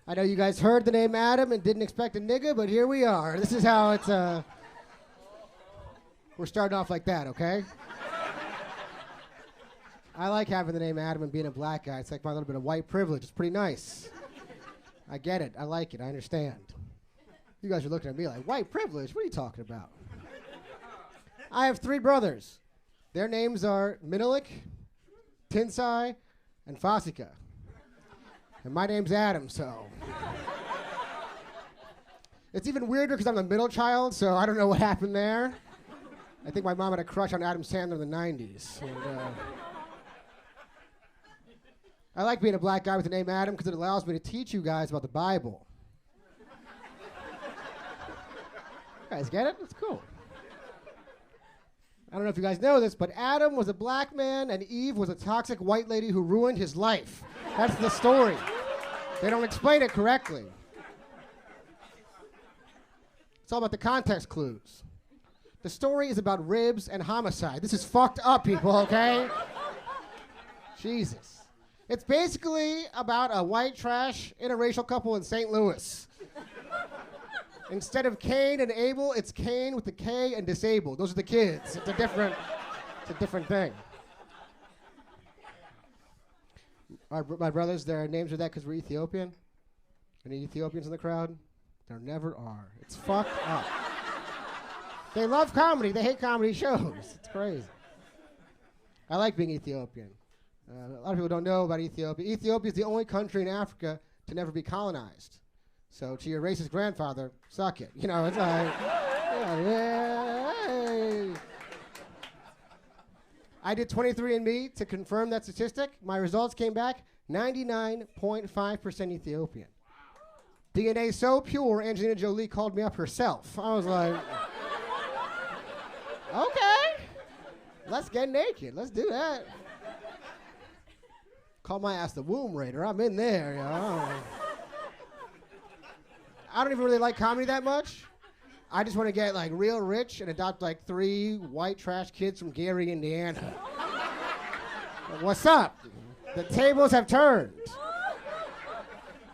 I know you guys heard the name Adam and didn't expect a nigga, but here we are. This is how it's, we're starting off like that, okay? I like having the name Adam and being a black guy. It's like my little bit of white privilege. It's pretty nice. I get it. I like it. I understand. You guys are looking at me like, white privilege? What are you talking about? I have 3 brothers. Their names are Menelik, Tinsai, and Fasika. And my name's Adam, so. It's even weirder because I'm the middle child, so I don't know what happened there. I think my mom had a crush on Adam Sandler in the 90s. And, I like being a black guy with the name Adam because it allows me to teach you guys about the Bible. You guys get it? It's cool. I don't know if you guys know this, but Adam was a black man and Eve was a toxic white lady who ruined his life. That's the story. They don't explain it correctly. It's all about the context clues. The story is about ribs and homicide. This is fucked up, people, okay? Jesus. It's basically about a white trash interracial couple in St. Louis. Instead of Cain and Abel, it's Cain with the K and disabled. Those are the kids. It's a different thing. My brothers, their names are that because we're Ethiopian. Any Ethiopians in the crowd? There never are. It's fucked up. They love comedy. They hate comedy shows. It's crazy. I like being Ethiopian. A lot of people don't know about Ethiopia. Ethiopia is the only country in Africa to never be colonized. So to your racist grandfather, suck it. You know, it's like, hey. I did 23andMe to confirm that statistic. My results came back 99.5% Ethiopian. DNA so pure, Angelina Jolie called me up herself. I was like, okay, let's get naked. Let's do that. Call my ass the womb raider. I'm in there, you know. I don't even really like comedy that much. I just want to get like real rich and adopt like 3 white trash kids from Gary, Indiana. What's up? The tables have turned.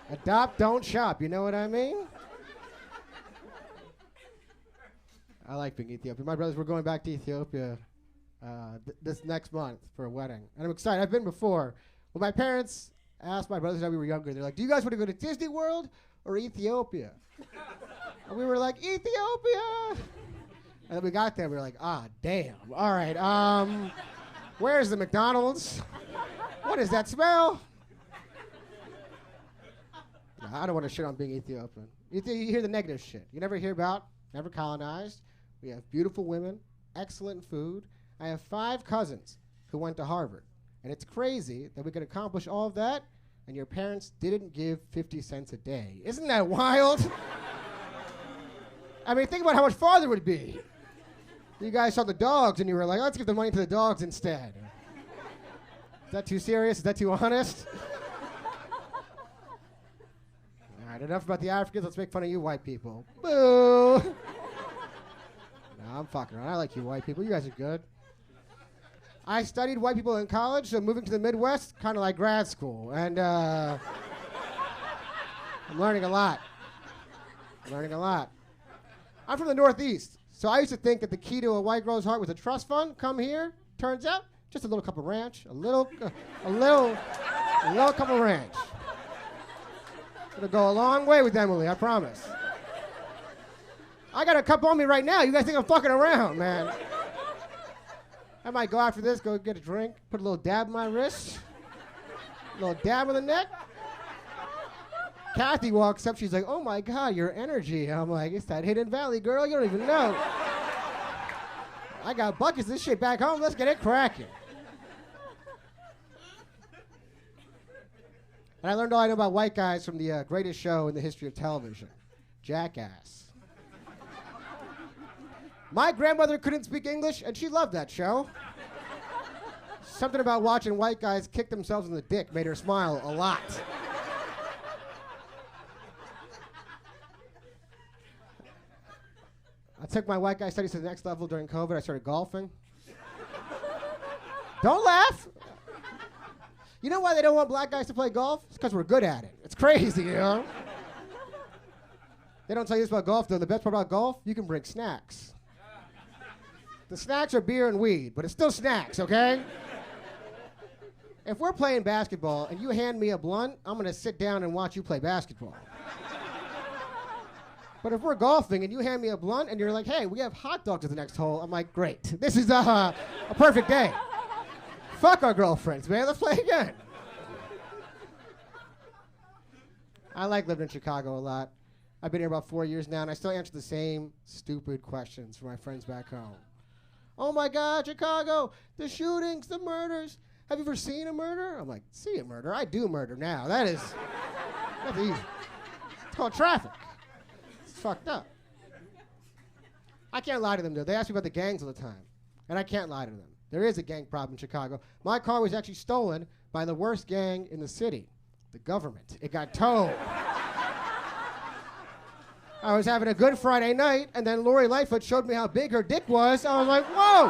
Adopt, don't shop. You know what I mean? I like being Ethiopian. My brothers, we're going back to Ethiopia this next month for a wedding. And I'm excited. I've been before. When my parents asked my brothers when we were younger, they're like, do you guys want to go to Disney World or Ethiopia? And we were like, Ethiopia! And then we got there, we were like, ah, damn. All right, where's the McDonald's? What is that smell? No, I don't want to shit on being Ethiopian. You hear the negative shit. You never hear about, never colonized. We have beautiful women, excellent food. I have 5 cousins who went to Harvard. And it's crazy that we could accomplish all of that and your parents didn't give 50 cents a day. Isn't that wild? I mean, think about how much farther it would be. You guys saw the dogs and you were like, let's give the money to the dogs instead. Is that too serious? Is that too honest? All right, enough about the Africans. Let's make fun of you white people. Boo! No, I'm fucking around. I like you white people. You guys are good. I studied white people in college, so moving to the Midwest, kind of like grad school. And I'm learning a lot. I'm from the Northeast, so I used to think that the key to a white girl's heart was a trust fund. Come here. Turns out, just a little cup of ranch. A little cup of ranch. It'll go a long way with Emily, I promise. I got a cup on me right now. You guys think I'm fucking around, man. I might go after this, go get a drink, put a little dab in my wrist, a little dab in the neck. Kathy walks up, she's like, oh my God, your energy. I'm like, it's that Hidden Valley, girl, you don't even know. I got buckets of this shit back home, let's get it cracking. And I learned all I know about white guys from the greatest show in the history of television, Jackass. My grandmother couldn't speak English, and she loved that show. Something about watching white guys kick themselves in the dick made her smile a lot. I took my white guy studies to the next level during COVID. I started golfing. Don't laugh. You know why they don't want black guys to play golf? It's because we're good at it. It's crazy, you know? They don't tell you this about golf, though. The best part about golf, you can bring snacks. The snacks are beer and weed, but it's still snacks, okay? If we're playing basketball and you hand me a blunt, I'm going to sit down and watch you play basketball. But if we're golfing and you hand me a blunt and you're like, hey, we have hot dogs at the next hole, I'm like, great. This is a perfect day. Fuck our girlfriends, man. Let's play again. I like living in Chicago a lot. I've been here about 4 years now, and I still answer the same stupid questions for my friends back home. Oh, my God, Chicago, the shootings, the murders. Have you ever seen a murder? I'm like, see a murder? I do murder now. That's easy. It's called traffic. It's fucked up. I can't lie to them, though. They ask me about the gangs all the time, and I can't lie to them. There is a gang problem in Chicago. My car was actually stolen by the worst gang in the city, the government. It got towed. I was having a good Friday night, and then Lori Lightfoot showed me how big her dick was. I was like, whoa,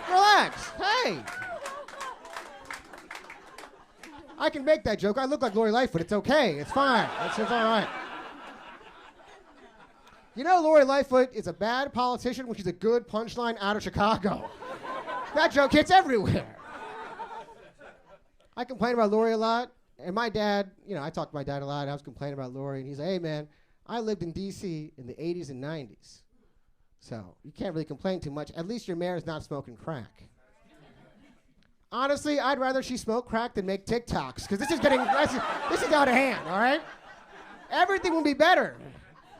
relax, hey. I can make that joke. I look like Lori Lightfoot. It's okay. It's fine. It's all right. You know, Lori Lightfoot is a bad politician when she's a good punchline out of Chicago. That joke hits everywhere. I complain about Lori a lot, and my dad, I talk to my dad a lot. I was complaining about Lori, and he's like, hey, man, I lived in D.C. in the 80s and 90s. So you can't really complain too much. At least your mayor's not smoking crack. Honestly, I'd rather she smoke crack than make TikToks, because this is out of hand, all right? Everything will be better.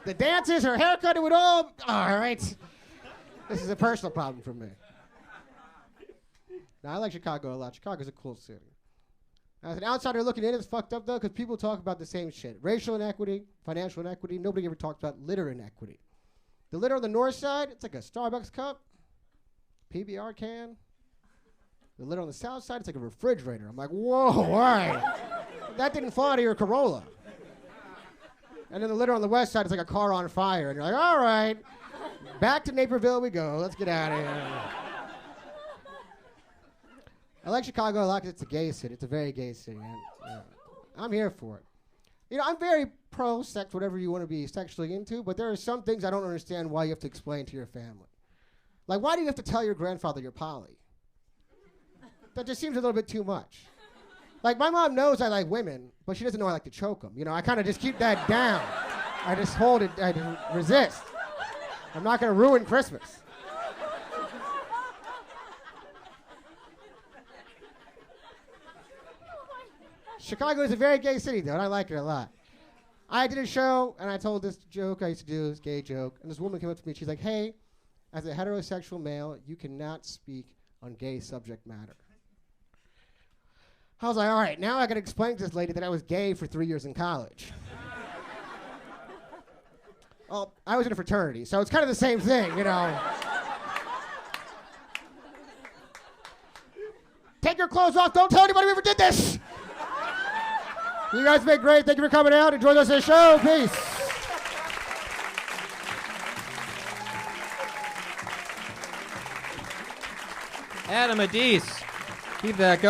The dances, her haircut, it would all right. This is a personal problem for me. Now, I like Chicago a lot. Chicago's a cool city. As an outsider looking in, it's fucked up, though, because people talk about the same shit. Racial inequity, financial inequity. Nobody ever talks about litter inequity. The litter on the north side, it's like a Starbucks cup, PBR can. The litter on the south side, it's like a refrigerator. I'm like, whoa, all right. That didn't fall out of your Corolla. And then the litter on the west side, it's like a car on fire. And you're like, all right, back to Naperville we go. Let's get out of here. I like Chicago a lot because it's a gay city. It's a very gay city. And, I'm here for it. I'm very pro-sex, whatever you want to be sexually into, but there are some things I don't understand why you have to explain to your family. Like, why do you have to tell your grandfather you're poly? That just seems a little bit too much. Like, my mom knows I like women, but she doesn't know I like to choke them. I kind of just keep that down. I just hold it, I resist. I'm not going to ruin Christmas. Chicago is a very gay city, though, and I like it a lot. I did a show, and I told this joke I used to do, this gay joke, and this woman came up to me, she's like, hey, as a heterosexual male, you cannot speak on gay subject matter. I was like, all right, now I got to explain to this lady that I was gay for 3 years in college. Well, I was in a fraternity, so it's kind of the same thing, Take your clothes off. Don't tell anybody we ever did this. You guys have been great. Thank you for coming out. Enjoy the rest of the show. Peace. Adam Adis. Keep that going.